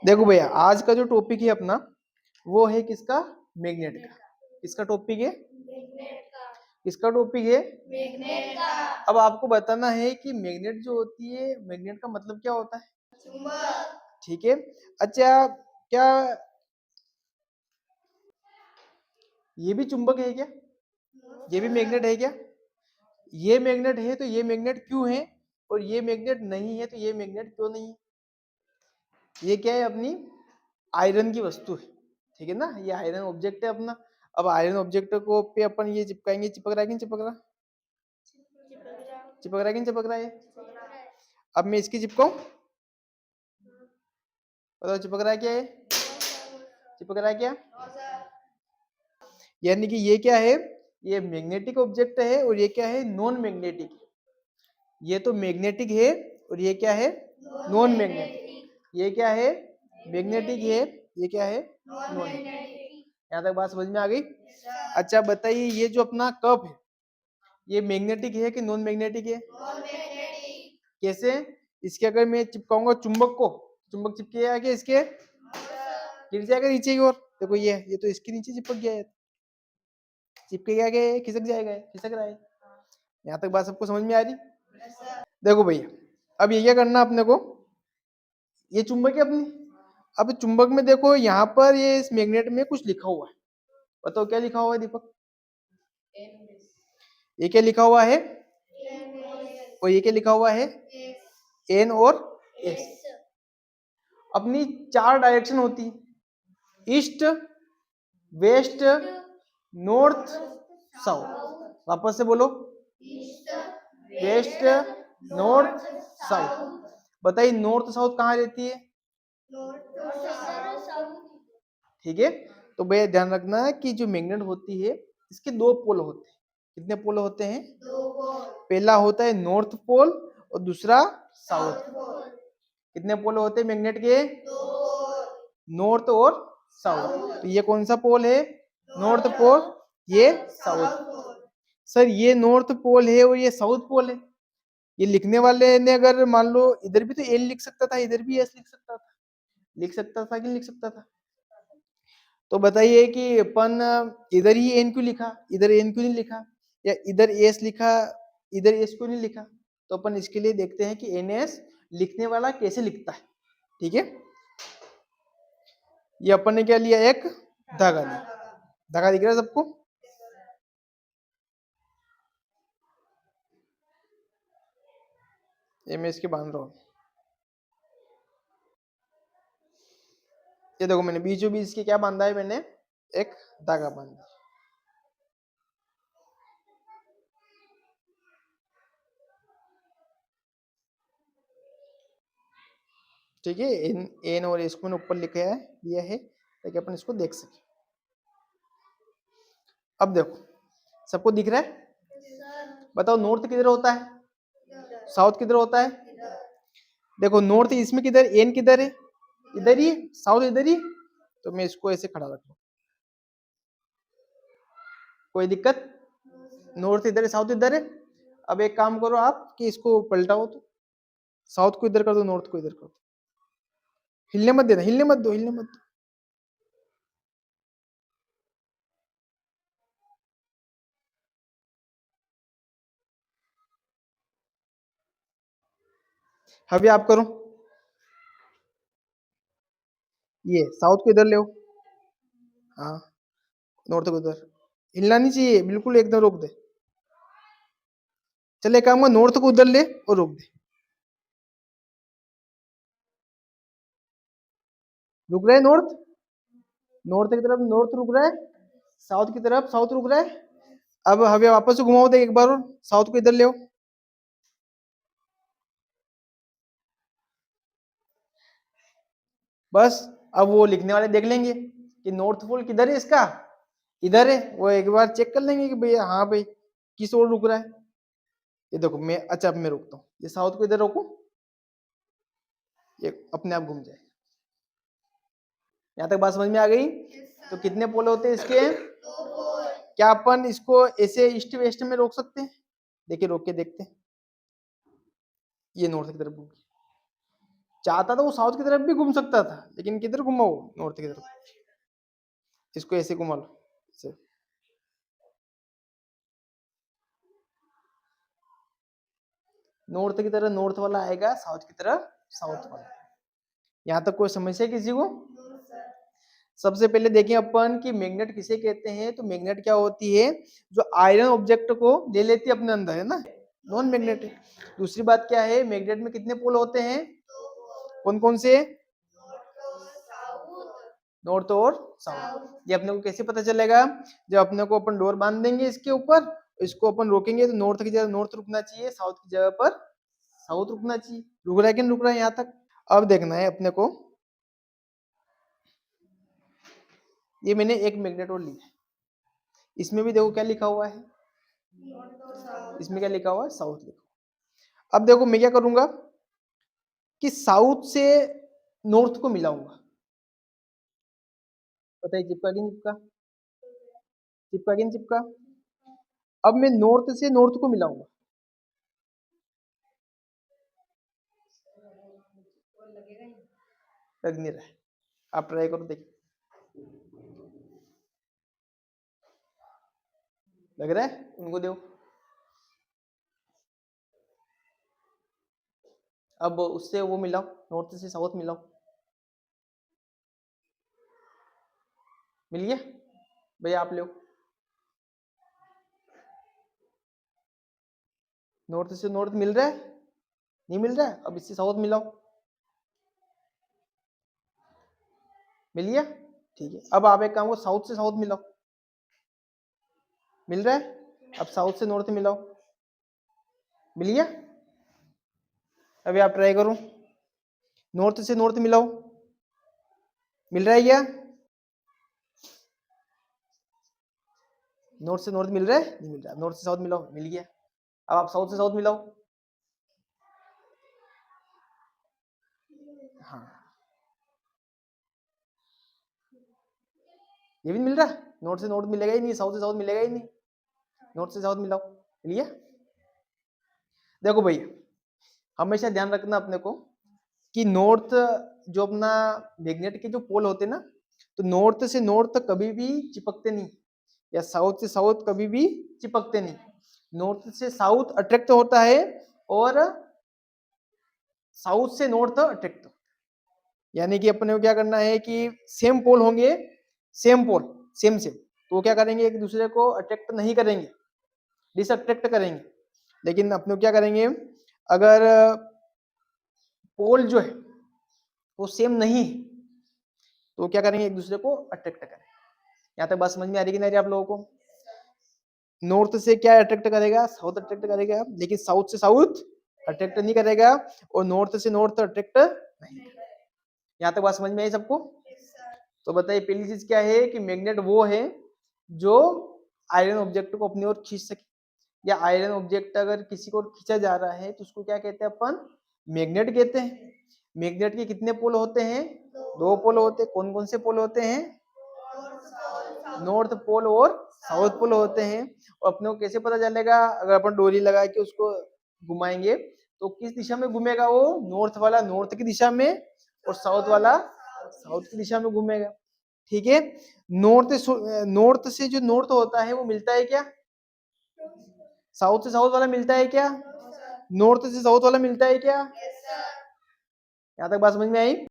देखो भैया, आज का जो टॉपिक है अपना वो है किसका? मैग्नेट का। किसका टॉपिक है? किसका टॉपिक है? मैग्नेट का। अब आपको बताना है कि मैग्नेट जो होती है, मैग्नेट का मतलब क्या होता है? चुंबक। ठीक है। अच्छा, क्या ये भी चुंबक है क्या? ये भी मैग्नेट है क्या? ये मैग्नेट है तो ये मैग्नेट क्यों है, और ये मैग्नेट नहीं है तो ये मैग्नेट क्यों नहीं है? ये क्या है? अपनी आयरन की वस्तु है, ठीक है ना। ये आयरन ऑब्जेक्ट है अपना। अब आयरन ऑब्जेक्ट को पे अपन ये चिपकाएंगे, चिपक रहा है कि नहीं चिपक रहा? चिपक रहा है कि नहीं चिपक रहा है? अब मैं इसकी चिपकाऊं, बताओ चिपक रहा है क्या? है चिपक रहा है क्या? यानी कि ये क्या है? ये मैग्नेटिक ऑब्जेक्ट है, और ये क्या है? Non magnetic. ये तो मैग्नेटिक है, और ये क्या है? Non magnetic. ये क्या है? मैग्नेटिक है, ये क्या है? Non magnetic. यहाँ तक बात समझ में आ गई? अच्छा बताइए, ये जो अपना कप है ये मैग्नेटिक है कि नॉन मैग्नेटिक है? Non magnetic. कैसे? इसके अगर मैं चिपकाऊंगा चुंबक को, चुंबक चिपके जाएगा इसके, गिर जाएगा नीचे की ओर। देखो ये तो इसके नीचे चिपक गया है, चिपके गया है, खिसक जाएगा, खिसक रहा है। यहाँ तक बात सबको समझ में आ रही? देखो भैया, अब ये क्या करना अपने को, ये चुंबक है अपनी। अब चुंबक में देखो यहाँ पर ये इस मैग्नेट में कुछ लिखा हुआ है, बताओ क्या लिखा हुआ है दीपक? ये क्या लिखा हुआ है? और ये क्या लिखा हुआ है? एन और एस। अपनी 4 डायरेक्शन होती है, ईस्ट, वेस्ट, नॉर्थ, साउथ। वापस से बोलो, ईस्ट, वेस्ट, नॉर्थ, साउथ। बताइए नॉर्थ साउथ कहाँ रहती है? ठीक है। तो भैया ध्यान रखना है कि जो मैग्नेट होती है इसके 2 पोल होते हैं। कितने पोल होते हैं? 2 पोल। पहला होता है नॉर्थ पोल और दूसरा साउथ पोल। कितने पोल होते हैं मैग्नेट के? 2 पोल, नॉर्थ और साउथ। तो ये कौन सा पोल है? नॉर्थ पोल, ये साउथ पोल। सर ये नॉर्थ पोल है और ये साउथ पोल है। ये लिखने वाले ने अगर मान लो इधर भी तो एल लिख सकता था, इधर भी एस लिख सकता था, लिख सकता था कि नहीं लिख सकता था? तो बताइए कि अपन इधर ही एन क्यों लिखा, इधर एन क्यों नहीं लिखा, या इधर एस लिखा, इधर एस क्यों नहीं लिखा? तो अपन इसके लिए देखते हैं कि एन एस लिखने वाला कैसे लिखता है। ठीक है, ये अपन ने क्या लिया? एक धागा लिया। धागा दिख रहा है सबको? ये मैं इसके बांध रहा हूँ। ये देखो मैंने बीचों बीच इसके क्या बांधा है? मैंने एक धागा बांधा। ठीक है, एन एन और एस को मैंने ऊपर लिखा है, लिया है ताकि अपन इसको देख सके। अब देखो सबको दिख रहा है? बताओ नॉर्थ किधर होता है, साउथ किधर होता है? देखो नॉर्थ इसमें किधर, एन किधर है? इधर ही, साउथ इधर ही। तो मैं इसको ऐसे खड़ा रख लूं, कोई दिक्कत? नॉर्थ इधर है, साउथ इधर है। अब एक काम करो आप कि इसको पलटाओ, तो साउथ को इधर कर दो, नॉर्थ को इधर कर दो। हिलने मत देना, हिलने मत दो, हिलने मत दो। अभी आप करो, ये साउथ को इधर ले आओ, हाँ नॉर्थ को इधर। हिलना नहीं चाहिए बिल्कुल, एकदम रोक दे। चले काम का, नॉर्थ को उधर ले और रोक दे। रुक रहा है नॉर्थ, नॉर्थ की तरफ नॉर्थ रुक रहा है, साउथ की तरफ साउथ रुक रहा है। अब हमें वापस से घुमाओ दे एक बार, और साउथ को इधर ले आओ। बस अब वो लिखने वाले देख लेंगे कि नॉर्थ पोल किधर है इसका, इधर है। वो एक बार चेक कर लेंगे कि भैया हाँ भाई किस ओर रुक रहा है। ये देखो मैं, अच्छा अब मैं रुकता हूँ, ये साउथ को इधर रोकू, ये अपने आप घूम जाए। यहाँ तक बात समझ में आ गई? तो कितने पोल होते हैं इसके? क्या अपन इसको ऐसे ईस्ट वेस्ट में रोक सकते हैं? देखिए रोक के देखते हैं। ये नॉर्थ की तरफ घूम गई, चाहता था वो साउथ की तरफ भी घूम सकता था, लेकिन किधर घुमा वो, नॉर्थ की तरफ। इसको ऐसे घुमा लो, ऐसे। नॉर्थ की तरह नॉर्थ वाला आएगा, साउथ की तरह साउथ वाला। यहाँ तक कोई समस्या है किसी को? सबसे पहले देखें अपन कि मैग्नेट किसे कहते हैं। तो मैग्नेट क्या होती है, जो आयरन ऑब्जेक्ट को ले लेती है अपने अंदर, है ना, नॉन मैग्नेट है। दूसरी बात क्या है, मैग्नेट में कितने पोल होते हैं, कौन कौन से? नॉर्थ और साउथ। ये अपने को कैसे पता चलेगा, जब अपने को अपन डोर बांध देंगे इसके ऊपर, इसको अपन रोकेंगे तो नॉर्थ की जगह नॉर्थ रुकना चाहिए, साउथ की जगह पर साउथ रुकना चाहिए। रुक रहा है कि नहीं रुक रहा है यहाँ तक? अब देखना है अपने को, ये मैंने एक मैग्नेट और लिया है, इसमें भी देखो क्या लिखा हुआ है, इसमें क्या लिखा हुआ है, साउथ लिखा हुआ। अब देखो मैं क्या करूंगा कि साउथ से नॉर्थ को मिलाऊंगा। पता है चिपका कि नहीं चिपका, चिपका कि नहीं चिपका। अब मैं नॉर्थ से नॉर्थ को मिलाऊंगा। लग नहीं रहा है, आप ट्राई करो देखिए, लग रहा है? उनको दो। अब उससे वो मिलाओ, नॉर्थ से साउथ मिलाओ, मिल गया? भैया आप लो, नॉर्थ से नॉर्थ मिल रहा है, नहीं मिल रहा है? अब इससे साउथ मिलाओ, मिल गया? ठीक है, अब आप एक काम करो, साउथ से साउथ मिलाओ, मिल रहा है? अब साउथ से नॉर्थ मिलाओ, मिल गया? अभी आप ट्राई करो, नॉर्थ से नॉर्थ मिलाओ, मिल रहा है क्या? नॉर्थ से नॉर्थ मिल रहा है, नहीं मिल रहा। नॉर्थ से साउथ मिलाओ, मिल गया। अब आप साउथ से साउथ मिलाओ, हाँ ये भी मिल रहा है। नॉर्थ से नॉर्थ मिलेगा ही नहीं, साउथ से साउथ मिलेगा ही नहीं। नॉर्थ से साउथ मिलाओ, मिल गया? देखो भैया, हमेशा ध्यान रखना अपने को कि नॉर्थ, जो अपना मैग्नेट के जो पोल होते हैं ना, तो नॉर्थ से नॉर्थ कभी भी चिपकते नहीं, या साउथ से साउथ कभी भी चिपकते नहीं। नॉर्थ से साउथ अट्रैक्ट होता है, और साउथ से नॉर्थ अट्रैक्ट। यानी कि अपने को क्या करना है कि सेम पोल होंगे, सेम पोल, सेम सेम, तो वो क्या करेंगे, एक दूसरे को अट्रैक्ट नहीं करेंगे, डिस अट्रैक्ट करेंगे। लेकिन अपने को क्या करेंगे, अगर पोल जो है वो सेम नहीं है, तो क्या करेंगे, एक दूसरे को अट्रैक्ट करेंगे। यहाँ तक बात समझ में आ रही कि नहीं आप लोगों को? नॉर्थ से क्या अट्रैक्ट करेगा, साउथ अट्रैक्ट करेगा, लेकिन साउथ से साउथ अट्रैक्ट नहीं करेगा, और नॉर्थ से नॉर्थ अट्रैक्ट नहीं करेगा। यहाँ तक बात समझ में आई सबको? तो बताइए पहली चीज क्या है कि मैग्नेट वो है जो आयरन ऑब्जेक्ट को अपनी ओर खींच सके, या आयरन ऑब्जेक्ट अगर किसी को खींचा जा रहा है तो उसको क्या कहते हैं अपन, मैग्नेट कहते हैं। मैग्नेट के कितने पोल होते हैं, दो पोल होते हैं। कौन कौन से पोल होते हैं, नॉर्थ पोल और साउथ पोल होते हैं। और अपने को कैसे पता चलेगा, अगर अपन डोरी लगा के उसको घुमाएंगे तो किस दिशा में घूमेगा, वो नॉर्थ वाला नॉर्थ की दिशा में, और साउथ वाला साउथ की दिशा में घूमेगा। ठीक है, नॉर्थ से जो नॉर्थ होता है वो मिलता है क्या, साउथ से साउथ वाला मिलता है क्या, नॉर्थ से साउथ वाला मिलता है क्या? यहाँ तक बात समझ में आई?